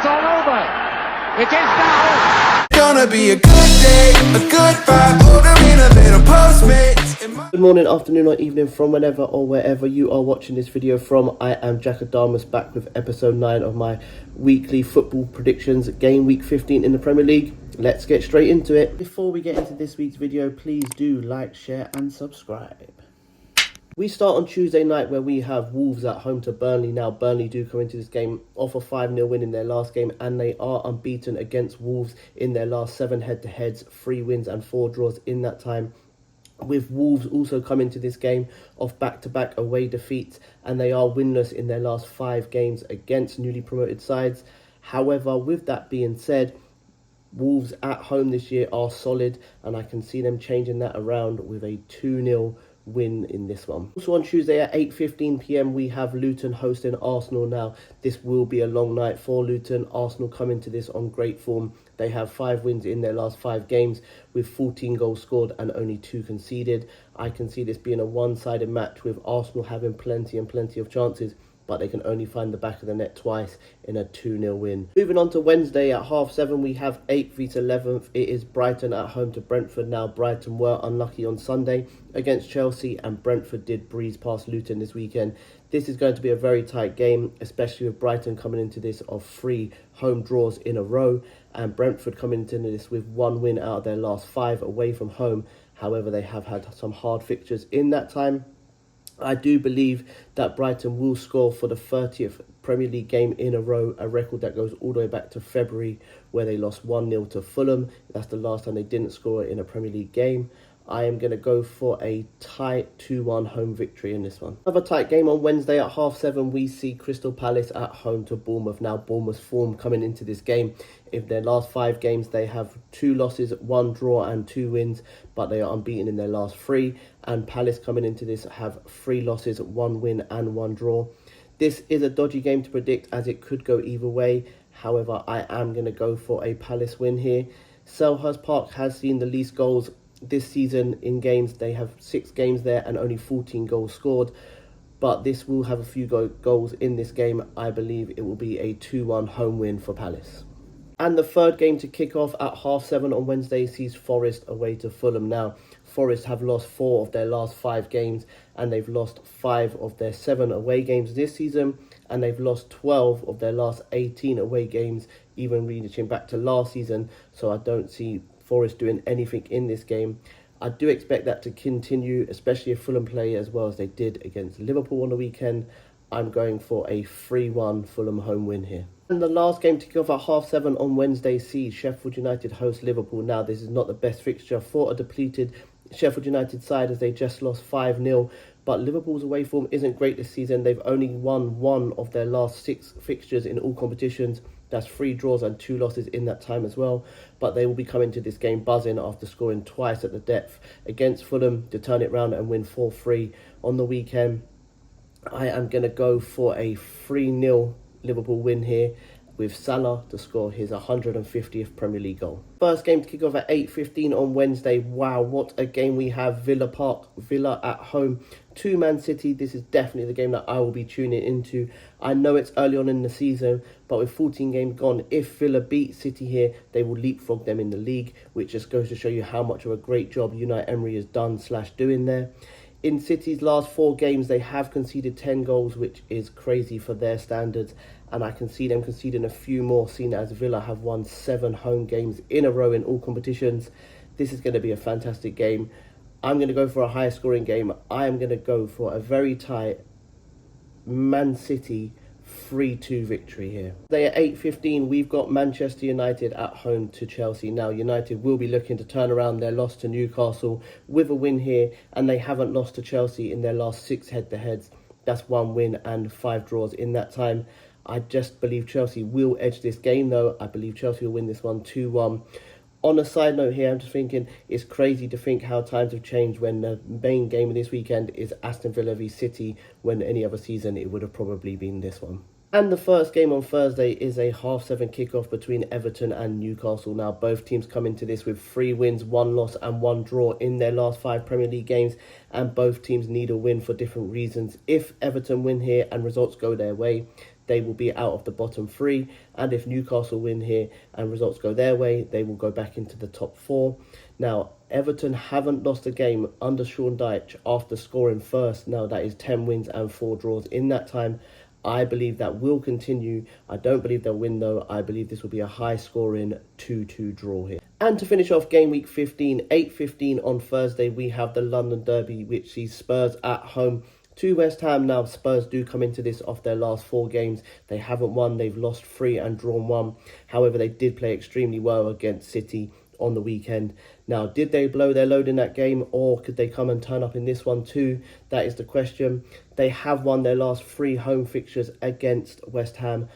all over. It is now. Gonna be a good day, a good vibe, order in a little Postmates. Good morning, afternoon or evening from whenever or wherever you are watching this video from. I am Jack Adamus back with episode 9 of my weekly football predictions, game week 15 in the Premier League. Let's get straight into it. Before we get into this week's video, please do like, share and subscribe. We start on Tuesday night where we have Wolves at home to Burnley. Now, Burnley do come into this game off a 5-0 win in their last game, and they are unbeaten against Wolves in their last 7 head-to-heads, 3 wins and 4 draws in that time. With Wolves also coming to this game off back-to-back away defeats, and they are winless in their last 5 games against newly promoted sides. However, with that being said, Wolves at home this year are solid, and I can see them changing that around with a 2-0 win in this one. Also on Tuesday at 8:15 p.m. we have Luton hosting Arsenal. Now, this will be a long night for Luton. Arsenal come into this on great form. They have 5 wins in their last 5 games with 14 goals scored and only 2 conceded. I can see this being a one-sided match with Arsenal having plenty of chances, but they can only find the back of the net twice in a 2-0 win. Moving on to Wednesday at 7:30, we have 8th vs 11th. It is Brighton at home to Brentford. Now, Brighton were unlucky on Sunday against Chelsea, and Brentford did breeze past Luton this weekend. This is going to be a very tight game, especially with Brighton coming into this of 3 home draws in a row, and Brentford coming into this with 1 win out of their last 5 away from home. However, they have had some hard fixtures in that time. I do believe that Brighton will score for the 30th Premier League game in a row, a record that goes all the way back to February where they lost 1-0 to Fulham. That's the last time they didn't score in a Premier League game. I am going to go for a tight 2-1 home victory in this one. Another tight game on Wednesday at 7:30, we see Crystal Palace at home to Bournemouth. Now, Bournemouth's form coming into this game, in their last 5 games, they have 2 losses, 1 draw and 2 wins, but they are unbeaten in their last 3. And Palace coming into this have 3 losses, 1 win and 1 draw. This is a dodgy game to predict as it could go either way. However, I am going to go for a Palace win here. Selhurst Park has seen the least goals this season in games. They have 6 games there and only 14 goals scored. But this will have a few goals in this game. I believe it will be a 2-1 home win for Palace. And the third game to kick off at 7:30 on Wednesday sees Forest away to Fulham. Now, Forest have lost 4 of their last 5 games, and they've lost 5 of their 7 away games this season, and they've lost 12 of their last 18 away games, even reaching back to last season. So I don't see Forest doing anything in this game. I do expect that to continue, especially if Fulham play as well as they did against Liverpool on the weekend. I'm going for a 3-1 Fulham home win here. And the last game to kick off at 7:30 on Wednesday sees Sheffield United host Liverpool. Now, this is not the best fixture for a depleted Sheffield United side as they just lost 5-0. But Liverpool's away form isn't great this season. They've only won 1 of their last 6 fixtures in all competitions. That's 3 draws and 2 losses in that time as well. But they will be coming to this game buzzing after scoring twice at the depth against Fulham to turn it round and win 4-3 on the weekend. I am going to go for a 3-0 Liverpool win here, with Salah to score his 150th Premier League goal. First game to kick off at 8:15 on Wednesday. Wow, what a game we have. Villa at home to Man City. This is definitely the game that I will be tuning into. I know it's early on in the season, but with 14 games gone, if Villa beat City here, they will leapfrog them in the league, which just goes to show you how much of a great job Unai Emery has done / doing there. In City's last 4 games, they have conceded 10 goals, which is crazy for their standards. And I can see them conceding a few more, seeing as Villa have won 7 home games in a row in all competitions. This is going to be a fantastic game. I'm going to go for a higher scoring game. I am going to go for a very tight Man City 3-2 victory here. Today at 8:15, we've got Manchester United at home to Chelsea. Now, United will be looking to turn around their loss to Newcastle with a win here, and they haven't lost to Chelsea in their last 6 head-to-heads. That's 1 win and 5 draws in that time. I just believe Chelsea will edge this game, though. I believe Chelsea will win this one 2-1. On a side note here, I'm just thinking it's crazy to think how times have changed when the main game of this weekend is Aston Villa v City, when any other season it would have probably been this one. And the first game on Thursday is a 7:30 kickoff between Everton and Newcastle. Now, both teams come into this with 3 wins, 1 loss and 1 draw in their last 5 Premier League games, and both teams need a win for different reasons. If Everton win here and results go their way, they will be out of the bottom 3. And if Newcastle win here and results go their way, they will go back into the top 4. Now, Everton haven't lost a game under Sean Dyche after scoring first. Now, that is 10 wins and 4 draws in that time. I believe that will continue. I don't believe they'll win though. I believe this will be a high-scoring 2-2 draw here. And to finish off game week 15, 8:15 on Thursday, we have the London Derby, which sees Spurs at home to West Ham. Now, Spurs do come into this off their last 4 games. They haven't won. They've lost 3 and drawn 1. However, they did play extremely well against City on the weekend. Now, did they blow their load in that game, or could they come and turn up in this one too? That is the question. They have won their last 3 home fixtures against West Ham.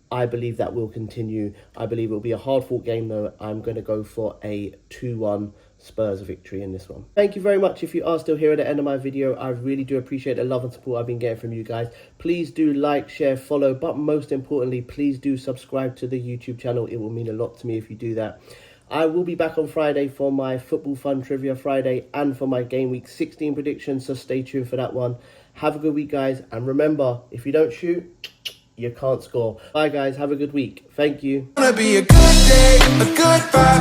I believe that will continue. I believe it will be a hard-fought game though. I'm going to go for a 2-1 Spurs victory in this one. Thank you very much if you are still here at the end of my video. I really do appreciate the love and support I've been getting from you guys. Please do like, share, follow, but most importantly, please do subscribe to the YouTube channel. It will mean a lot to me if you do that. I will be back on Friday for my Football Fun Trivia Friday and for my Game Week 16 predictions, so stay tuned for that one. Have a good week, guys, and remember, if you don't shoot, you can't score. Bye, guys. Have a good week. Thank you. Gonna be a good day, a good vibe.